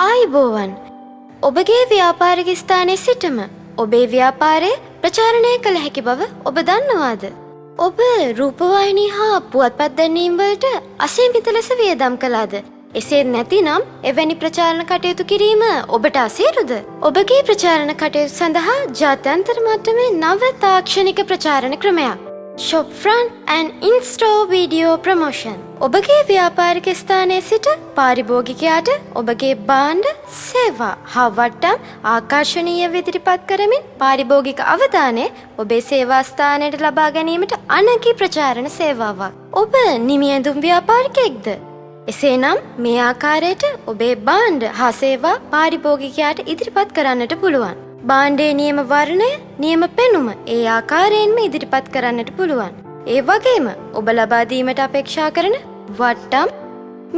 ආයිබෝවන් ඔබගේ ව්‍යාපාරික ස්ථානයේ සිටම ඔබේ ව්‍යාපාරය ප්‍රචාරණය කළ හැකි බව ඔබ දන්නවාද? ඔබ රූපවාහිනී හා පුවත්පත් දැන්වීම් වලට අසීමිත ලෙස වියදම් කළාද? එසේ නැතිනම් එවැනි ප්‍රචාරණ කටයුතු කිරීම ඔබට අසීරුද? ඔබගේ ප්‍රචාරණ කටයුතු සඳහා ජාත්‍යන්තර මට්ටමේ නව තාක්ෂණික ප්‍රචාරණ ක්‍රමයක් Shop Front and In-Store Video Promotion. ඔබගේ ව්‍යාපාරික ස්ථානයේ සිට පාරිභෝගිකයාට ඔබගේ භාණ්ඩ, සේවා හා වට්ටම් ආකර්ශනීය ඉදිරිපත් කරමින් පාරිභෝගික අවධානය ඔබේ සේවා ස්ථානයට ලබා ගැනීමට අනගි ප්‍රචාරණ සේවාවක්. ඔබ නිමියඳුම් ව්‍යාපාරිකයෙක්ද? එසේනම් මේ ආකාරයට ඔබේ භාණ්ඩ හා සේවා පාරිභෝගිකයාට ඉදිරිපත් කරන්නට පුළුවන්. භාණ්ඩයේ නියම වර්ණය, නියම පෙනුම ඒ ආකාරයෙන්ම ඉදිරිපත් කරන්නට පුළුවන්. ඒ වගේම ඔබ ලබා දීමට අපේක්ෂා කරන වට්ටම්,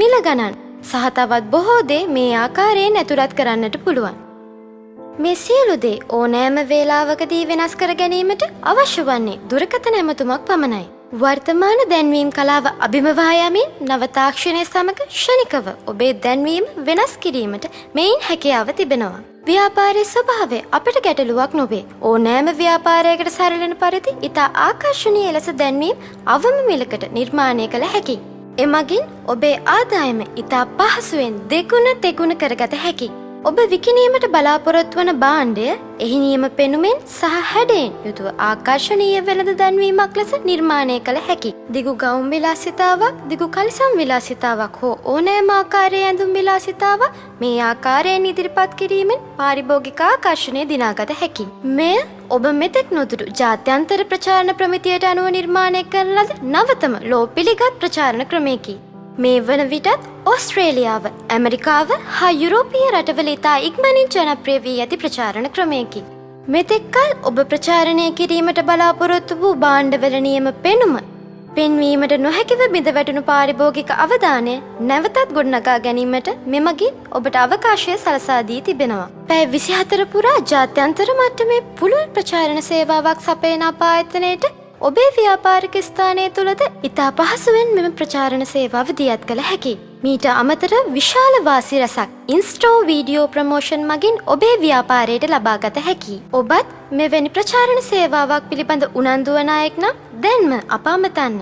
මිල ගණන් සහ තවත් බොහෝ දේ මේ ආකාරයෙන් ඇතුළත් කරන්නට පුළුවන්. මේ සියලු දේ ඕනෑම වේලාවකදී වෙනස් කර ගැනීමට අවශ්‍ය වන්නේ දුරකථන ඇමතුමක් පමණයි. වර්තමාන දැන්වීම් කලාව අභිමවා යමින් නව තාක්ෂණය සමග ක්ෂණිකව ඔබේ දැන්වීම වෙනස් කිරීමට මෙයින් හැකියාව තිබෙනවා. ව්‍යාපාරයේ ස්වභාවය අපට ගැටලුවක් නොවේ. ඕනෑම ව්‍යාපාරයකට සරලන පරිදි ඉතා ආකර්ශනීය ලෙස දැන්වීම් අවම මිලකට නිර්මාණය කළ හැකියි. එමගින් ඔබේ ආදායම ඉතා පහසුවෙන් දෙගුණ තෙගුණ කරගත හැකියි. ඔබ විකිණීමට බලාපොරොත්තු වන භාණ්ඩය එහි නියම පෙනුමෙන් සහ හැඩයෙන් යුතුව ආකර්ශනීය වෙළඳ දැන්වීමක් ලෙස නිර්මාණය කළ හැකියි. දිගු ගවුම් විලාසිතාවක්, දිගු කලිසම් විලාසිතාවක් හෝ ඕනෑම ආකාරයේ ඇඳුම් විලාසිතාවක් මේ ආකාරයෙන් ඉදිරිපත් කිරීමෙන් පාරිභෝගික ආකර්ෂණය දිනාගත හැකියි. මෙය ඔබ මෙතෙක් නොදුටු ජාත්‍යන්තර ප්‍රචාරණ ප්‍රමිතියට අනුව නිර්මාණය කරන ලද නවතම ලෝ පිළිගත් ප්‍රචාරණ ක්‍රමයකි. මේ වන විටත් ඕස්ට්‍රේලියාව, ඇමරිකාව හා යුරෝපීය රටවල ඉතා ඉක්මනින් ජනප්‍රිය වී ඇති ප්‍රචාරණ ක්‍රමයකි. මෙතෙක්කල් ඔබ ප්‍රචාරණය කිරීමට බලාපොරොත්තු වූ භාණ්ඩවල නියම පෙනුම පෙන්වීමට නොහැකිව බිඳ වැටුණු පාරිභෝගික අවධානය නැවතත් ගොඩනගා ගැනීමට මෙමගින් ඔබට අවකාශය සලසා දී තිබෙනවා. පැය 24 පුරා ජාත්‍යන්තර මට්ටමේ පුළුල් ප්‍රචාරණ සේවාවක් සපයන අප ආයතනයට ඔබේ ව්‍යාපාරික ස්ථානය තුළද ඉතා පහසුවෙන් මෙම ප්‍රචාරණ සේවාව දියත් කළ හැකියි. මීට අමතර විශාල වාසි රසක් In-Store Video Promotion මගින් ඔබේ ව්‍යාපාරයට ලබාගත හැකියි. ඔබත් මෙවැනි ප්‍රචාරණ සේවාවක් පිළිබඳ උනන්දු වන අයෙක් නම් දැන්ම අප අමතන්න.